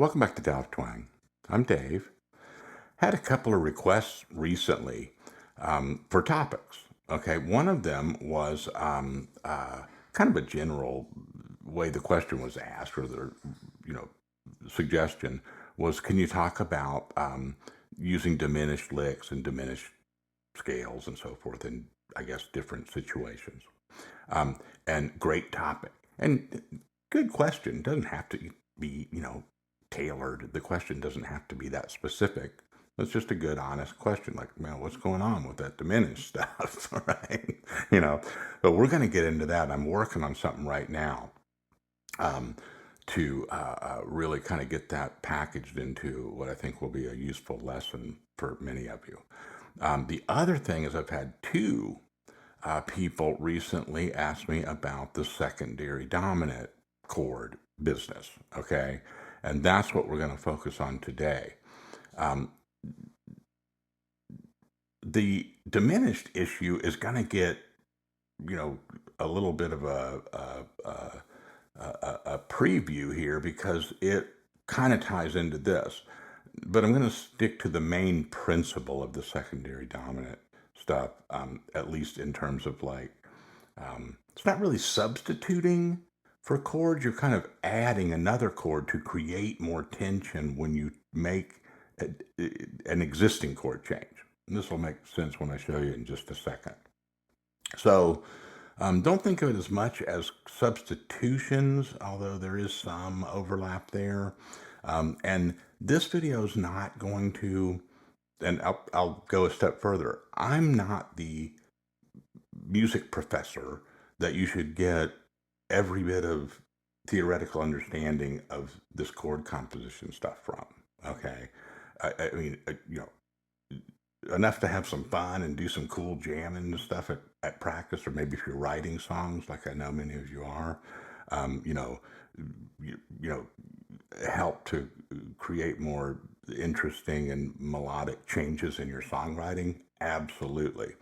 Welcome back to Tao of Twang. I'm Dave. Had a couple of requests recently for topics. Okay, one of them was kind of a general way the question was asked, or the you know suggestion was, can you talk about using diminished licks and diminished scales and so forth in, I guess, different situations? And great topic and good question. Doesn't have to be tailored. The question doesn't have to be that specific. It's just a good, honest question, like, man, what's going on with that diminished stuff, right? But we're going to get into that. I'm working on something right now to really kind of get that packaged into what I think will be a useful lesson for many of you. The other thing is I've had two people recently ask me about the secondary dominant chord business, okay? And that's what we're going to focus on today. The diminished issue is going to get, a little bit of a preview here because it kind of ties into this. But I'm going to stick to the main principle of the secondary dominant stuff, at least in terms of it's not really substituting for chords. You're kind of adding another chord to create more tension when you make an existing chord change. And this will make sense when I show you in just a second. So don't think of it as much as substitutions, although there is some overlap there. And this video is not going to, and I'll go a step further. I'm not the music professor that you should get every bit of theoretical understanding of this chord composition stuff from. Okay, I mean, enough to have some fun and do some cool jamming and stuff at practice, or maybe if you're writing songs, like I know many of you are, help to create more interesting and melodic changes in your songwriting. Absolutely.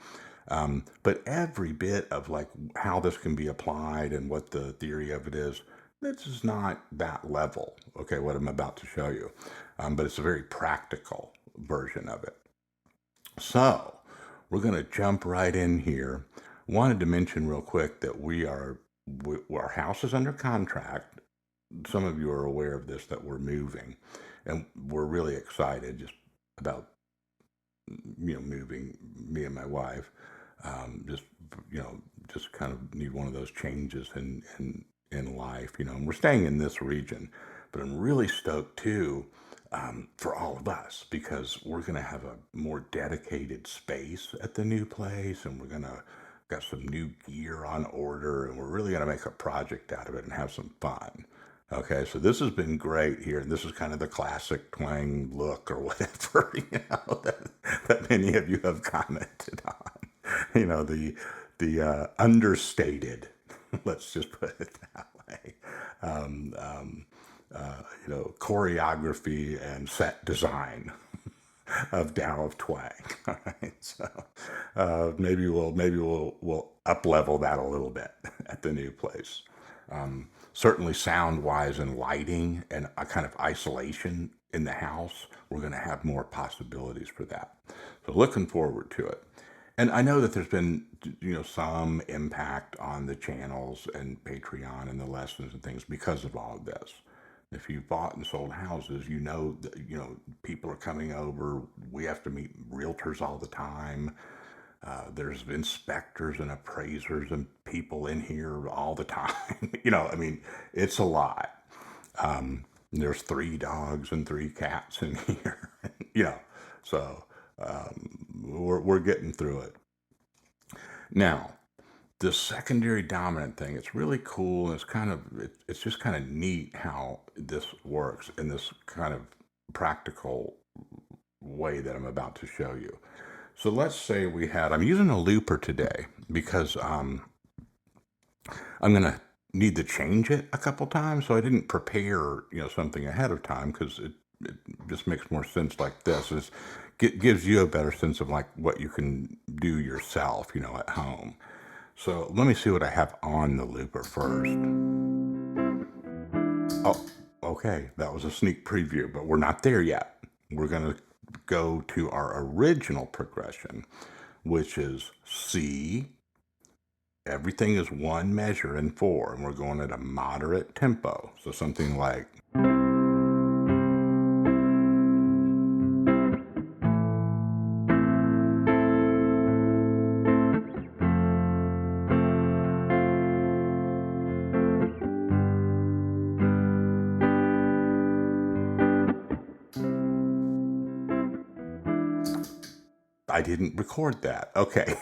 But every bit of how this can be applied and what the theory of it is, this is not that level, okay, what I'm about to show you. But it's a very practical version of it. So we're going to jump right in here. Wanted to mention real quick that our house is under contract. Some of you are aware of this, that we're moving, and we're really excited just about moving, me and my wife. Just kind of need one of those changes in life, and we're staying in this region, but I'm really stoked too for all of us, because we're going to have a more dedicated space at the new place, and got some new gear on order, and we're really going to make a project out of it and have some fun. Okay, so this has been great here, and this is kind of the classic twang look or whatever, that many of you have commented on. The understated, let's just put it that way. Choreography and set design of Tao of Twang. All right, so maybe we'll up level that a little bit at the new place. Certainly sound wise and lighting and a kind of isolation in the house, we're going to have more possibilities for that. So looking forward to it. And I know that there's been, some impact on the channels and Patreon and the lessons and things because of all of this. If you've bought and sold houses, that, people are coming over. We have to meet realtors all the time. There's inspectors and appraisers and people in here all the time. It's a lot. There's 3 dogs and 3 cats in here, so we're getting through it. Now, the secondary dominant thing, it's really cool, and it's just kind of neat how this works in this kind of practical way that I'm about to show you. So let's say I'm using a looper today because I'm going to need to change it a couple times. So I didn't prepare, something ahead of time, because it just makes more sense like this. It gives you a better sense of what you can do yourself, at home. So let me see what I have on the looper first. Oh, Okay, that was a sneak preview, but we're not there yet. We're going to go to our original progression, which is C. Everything is one measure in 4, and we're going at a moderate tempo. So something like, I didn't record that. Okay.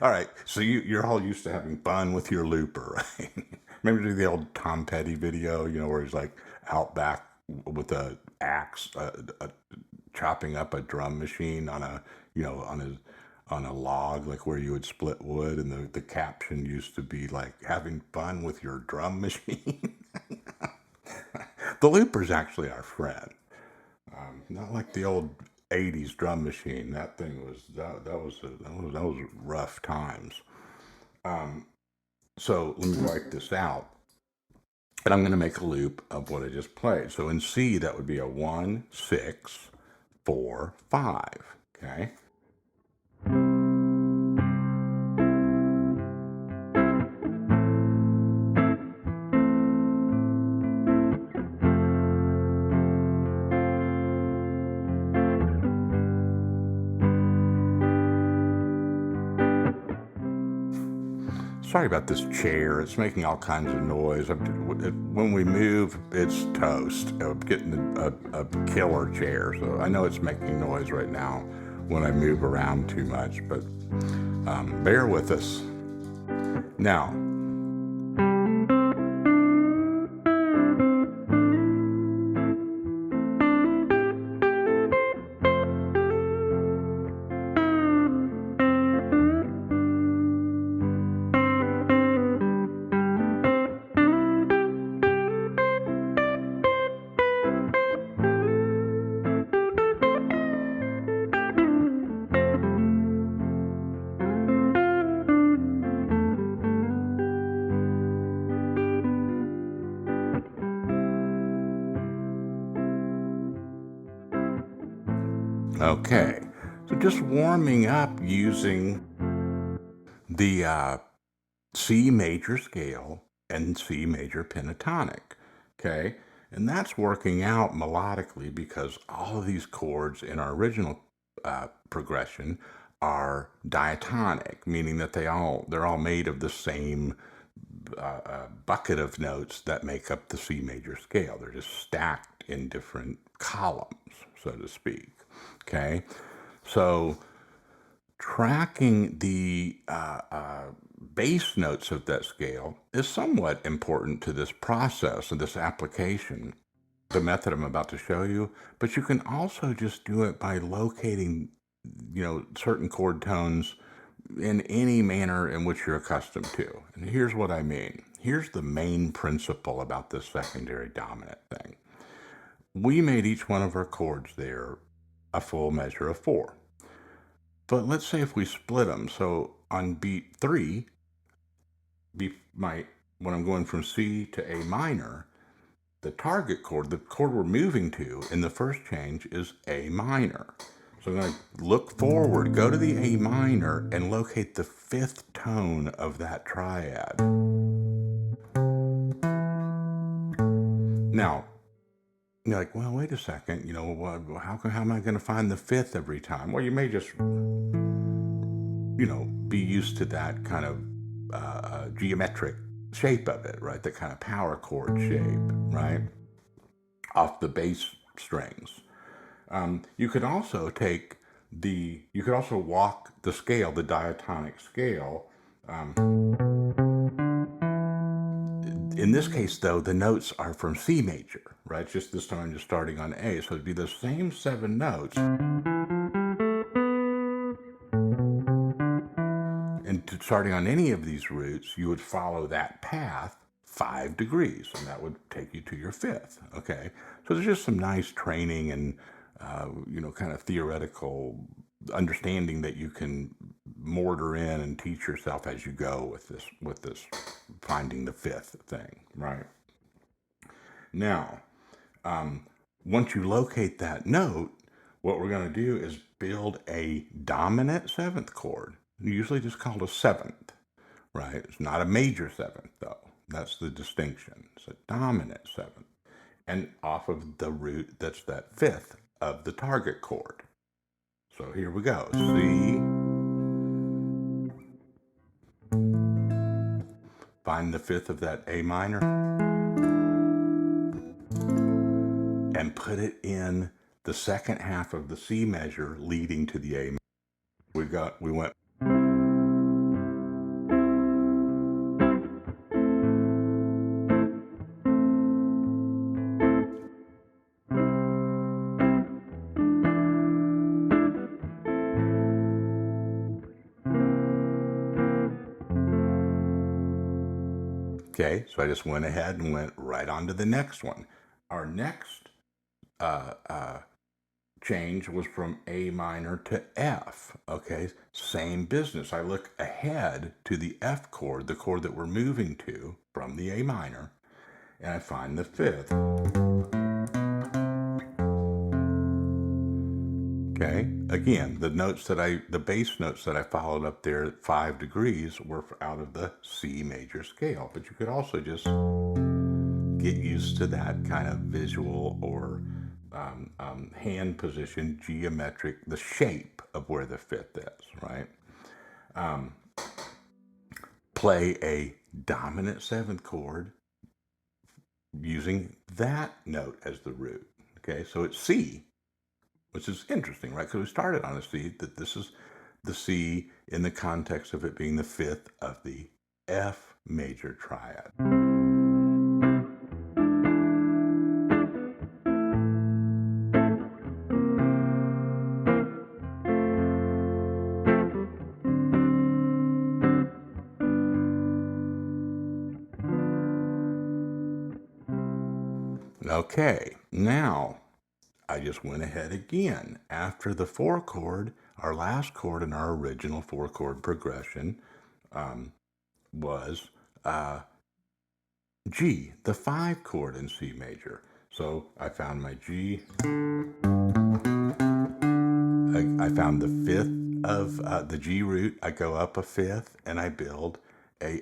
All right. So you're all used to having fun with your looper, right? Remember the old Tom Petty video, where he's like out back with a axe, chopping up a drum machine on a, on a log, like where you would split wood, and the caption used to be like having fun with your drum machine. The looper's actually our friend. Not like the old '80s drum machine. That thing was that was rough times. So let me write this out, and I'm going to make a loop of what I just played. So in C, that would be a 1, 6, 4, 5. Okay. Sorry about this chair. It's making all kinds of noise. When we move, it's toast. I'm getting a killer chair, so I know it's making noise right now when I move around too much, but bear with us. Now, okay, so just warming up using the C major scale and C major pentatonic. Okay, and that's working out melodically because all of these chords in our original progression are diatonic, meaning that they're all made of the same bucket of notes that make up the C major scale. They're just stacked in different columns, so to speak. Okay, so tracking the bass notes of that scale is somewhat important to this process and this application, the method I'm about to show you, but you can also just do it by locating, certain chord tones in any manner in which you're accustomed to. And here's what I mean. Here's the main principle about this secondary dominant thing. We made each one of our chords there a full measure of 4. But let's say if we split them, so on beat 3, when I'm going from C to A minor, the target chord, the chord we're moving to in the first change is A minor. So I'm going to look forward, go to the A minor, and locate the 5th tone of that triad. Now, you're like, well, wait a second, how am I going to find the 5th every time? Well, you may just, be used to that kind of geometric shape of it, right? That kind of power chord shape, right? Off the bass strings. You could also walk the scale, the diatonic scale. In this case, though, the notes are from C major, right? Just this time, just starting on A. So it'd be the same 7 notes. And starting on any of these roots, you would follow that path 5 degrees, and that would take you to your 5th. Okay, so there's just some nice training and kind of theoretical understanding that you can mortar in and teach yourself as you go with this finding the 5th thing, right? Now, once you locate that note, what we're going to do is build a dominant seventh chord, usually just called a seventh, right? It's not a major seventh, though. That's the distinction. It's a dominant seventh. And off of the root that's that fifth of the target chord. So here we go. C, find the fifth of that A minor, and put it in the second half of the C measure leading to the A minor. We went. Okay, so I just went ahead and went right on to the next one. Our next change was from A minor to F. Okay, same business. I look ahead to the F chord, the chord that we're moving to from the A minor, and I find the fifth. Okay, again, the bass notes that I followed up there at 5 degrees were out of the C major scale, but you could also just get used to that kind of visual or hand position, geometric, the shape of where the fifth is, right? Play a dominant seventh chord using that note as the root. Okay, so it's C, which is interesting, right? Because we started on a C, that this is the C in the context of it being the fifth of the F major triad. Okay, now I just went ahead again. After the 4 chord, our last chord in our original 4 chord progression was G, the 5 chord in C major. So I found my G. I found the fifth of the G root. I go up a fifth and I build I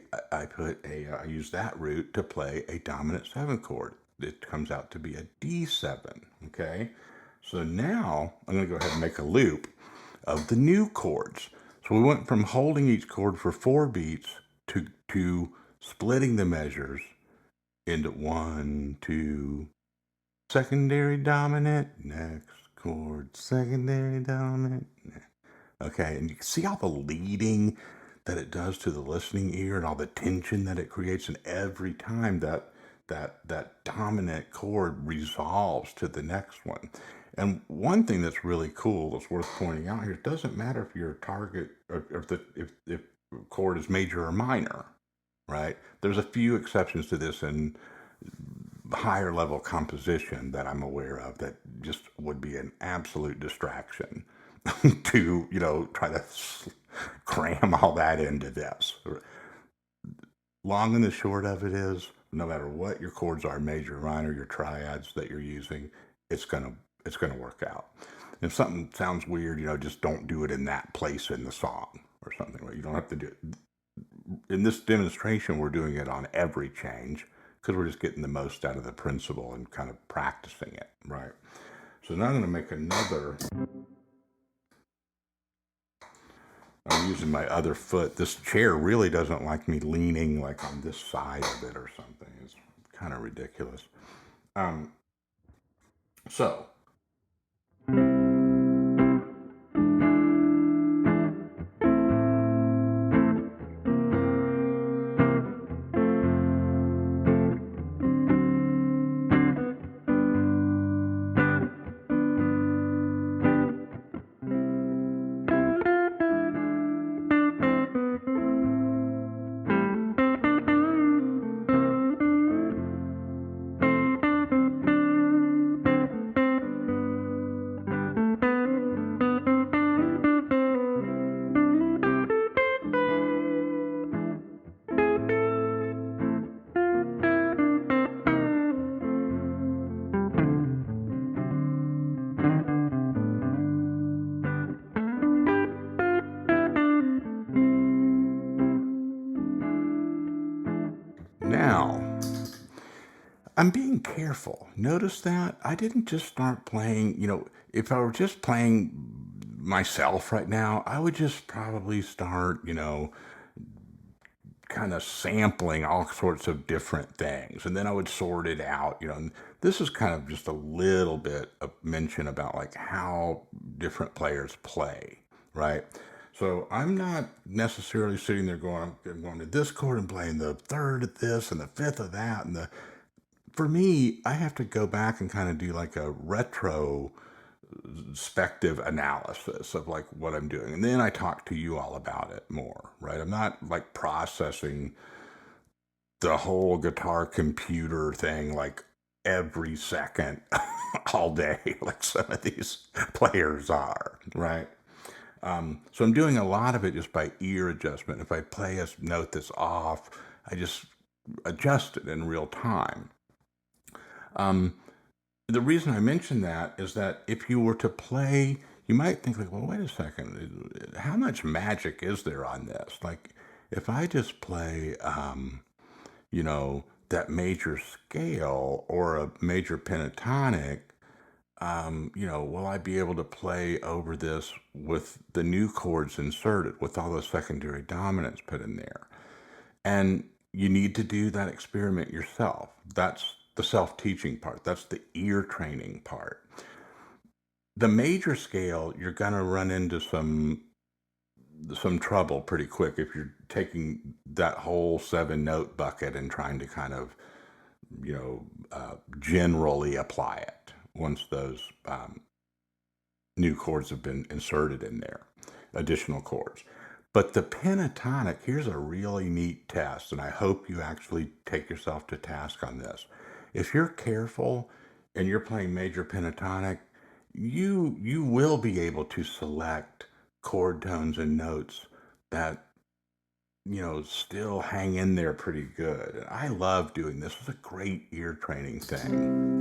use that root to play a dominant 7 chord. It comes out to be a D7, okay? So now I'm going to go ahead and make a loop of the new chords. So we went from holding each chord for 4 beats to splitting the measures into 1, 2, secondary dominant, next chord, secondary dominant. Okay, and you can see all the leading that it does to the listening ear and all the tension that it creates, and every time that dominant chord resolves to the next one. And one thing that's really cool that's worth pointing out here, it doesn't matter if your target or if chord is major or minor, right? There's a few exceptions to this in higher level composition that I'm aware of that just would be an absolute distraction to, try to cram all that into this. Long and the short of it is, no matter what your chords are, major, minor, your triads that you're using, it's gonna work out. If something sounds weird, just don't do it in that place in the song or something. Right? You don't have to do it. In this demonstration, we're doing it on every change because we're just getting the most out of the principle and kind of practicing it, right? So now I'm going to make another. I'm using my other foot. This chair really doesn't like me leaning like on this side of it or something. It's kind of ridiculous. So Now, I'm being careful. Notice that I didn't just start playing, if I were just playing myself right now, I would just probably start, kind of sampling all sorts of different things. And then I would sort it out, And this is kind of just a little bit of mention about like how different players play, right? So I'm not necessarily sitting there I'm going to this chord and playing the third of this and the fifth of that. For me, I have to go back and kind of do like a retrospective analysis of like what I'm doing. And then I talk to you all about it more, right? I'm not like processing the whole guitar computer thing like every second all day, like some of these players are, right? So I'm doing a lot of it just by ear adjustment. If I play a note that's off, I just adjust it in real time. The reason I mention that is that if you were to play, you might think like, well, wait a second, how much magic is there on this? Like, if I just play, that major scale or a major pentatonic, will I be able to play over this with the new chords inserted, with all the secondary dominants put in there? And you need to do that experiment yourself. That's the self-teaching part. That's the ear training part. The major scale, you're going to run into some trouble pretty quick if you're taking that whole 7-note bucket and trying to kind of, generally apply it once those new chords have been inserted in there, additional chords. But the pentatonic, here's a really neat test, and I hope you actually take yourself to task on this. If you're careful and you're playing major pentatonic, you will be able to select chord tones and notes that still hang in there pretty good. And I love doing this. It's a great ear training thing.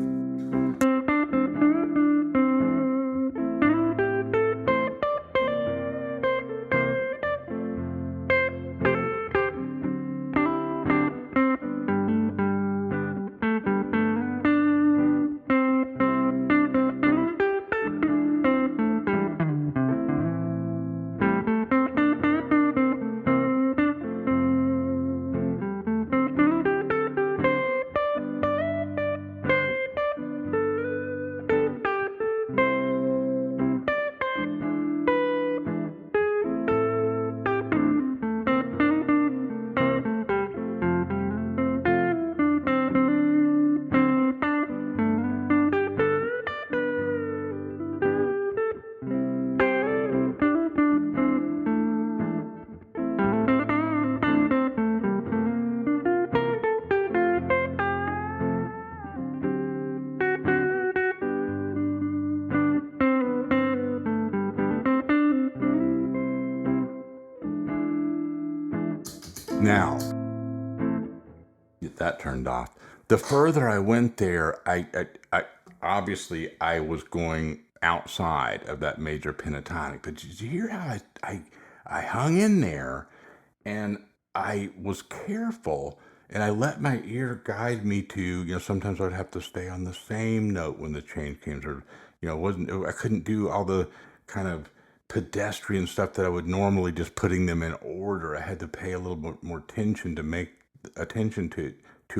Now, get that turned off. The further I went there, I obviously I was going outside of that major pentatonic. But did you hear how I hung in there, and I was careful, and I let my ear guide me to, sometimes I'd have to stay on the same note when the change came, or, I couldn't do all the kind of pedestrian stuff that I would normally just putting them in order. I had to pay a little bit more attention to make attention to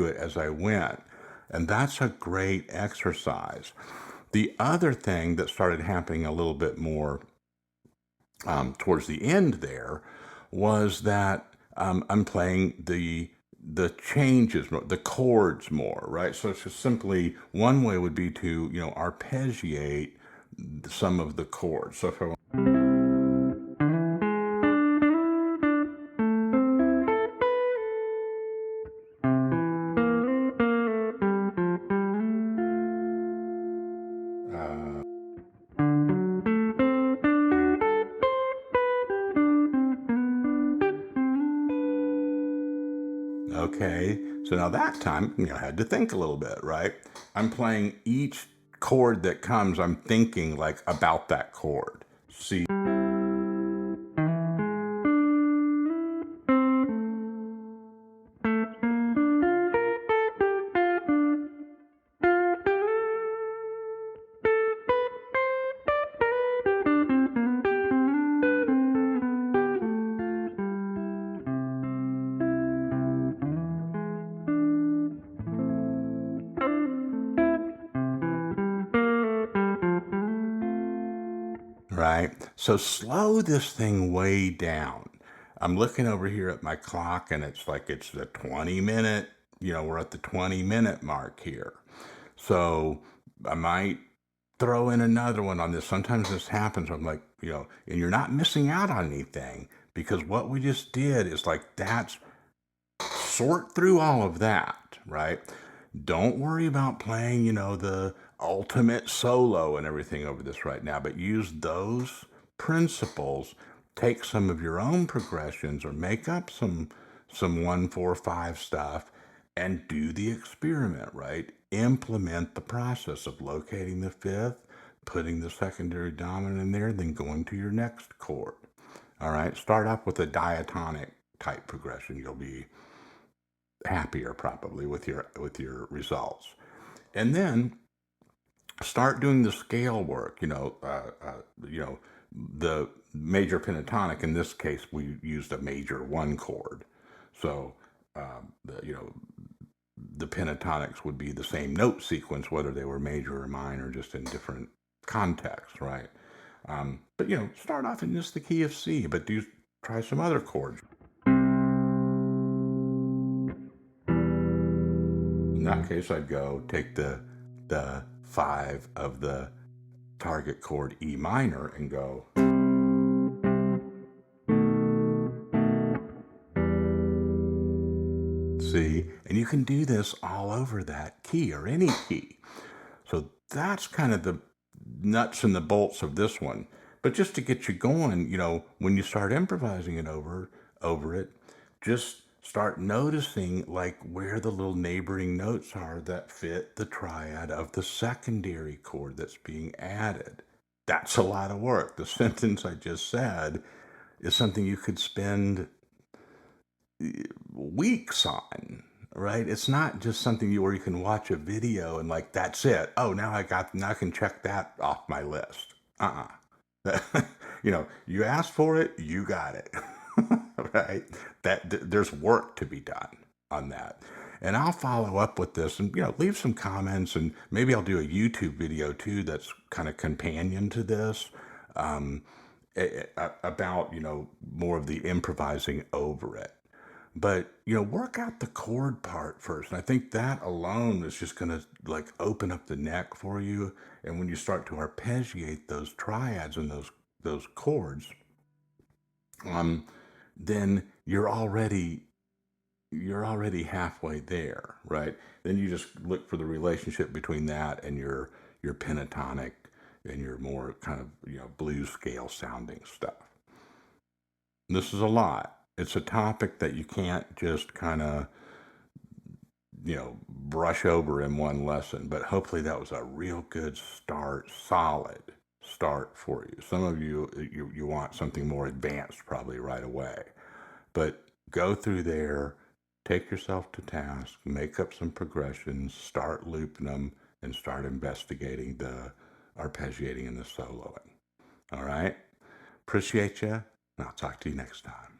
it as I went. And that's a great exercise. The other thing that started happening a little bit more towards the end there was that I'm playing the changes, the chords more, right? So it's just simply one way would be to arpeggiate some of the chords. So if I okay, so now that time, I had to think a little bit, right? I'm playing each chord that comes, I'm thinking like about that chord. C. right? So slow this thing way down. I'm looking over here at my clock and it's like it's the 20-minute, we're at the 20-minute mark here. So I might throw in another one on this. Sometimes this happens. I'm like, and you're not missing out on anything because what we just did is like that's sort through all of that, right? Don't worry about playing, the ultimate solo and everything over this right now, but use those principles. Take some of your own progressions or make up some 1 4 5 stuff and do the experiment, right? Implement the process of locating the fifth, putting the secondary dominant in there, then going to your next chord. All right, start off with a diatonic type progression. You'll be happier probably with your results, and then start doing the scale work. The major pentatonic. In this case, we used a major one chord, so the pentatonics would be the same note sequence whether they were major or minor, just in different contexts, right? But start off in just the key of C, but do try some other chords. In that case, I'd go take the five of the target chord E minor and go C, and you can do this all over that key or any key. So that's kind of the nuts and the bolts of this one. But just to get you going, when you start improvising it over it, just start noticing like where the little neighboring notes are that fit the triad of the secondary chord that's being added. That's a lot of work. The sentence I just said is something you could spend weeks on, right? It's not just something where you can watch a video and like that's it. Oh, now I can check that off my list. You asked for it, you got it. Right? There's work to be done on that. And I'll follow up with this and leave some comments, and maybe I'll do a YouTube video too that's kind of companion to this, um, about more of the improvising over it. But work out the chord part first. And I think that alone is just going to like open up the neck for you. And when you start to arpeggiate those triads and those chords, um, then you're already halfway there, right? Then you just look for the relationship between that and your pentatonic and your more kind of blues scale sounding stuff. This is a lot. It's a topic that you can't just kind of brush over in one lesson, but hopefully that was a real good start, solid start for you. Some of you want something more advanced probably right away, but go through there, take yourself to task, make up some progressions, start looping them, and start investigating the arpeggiating and the soloing. All right, appreciate you, and I'll talk to you next time.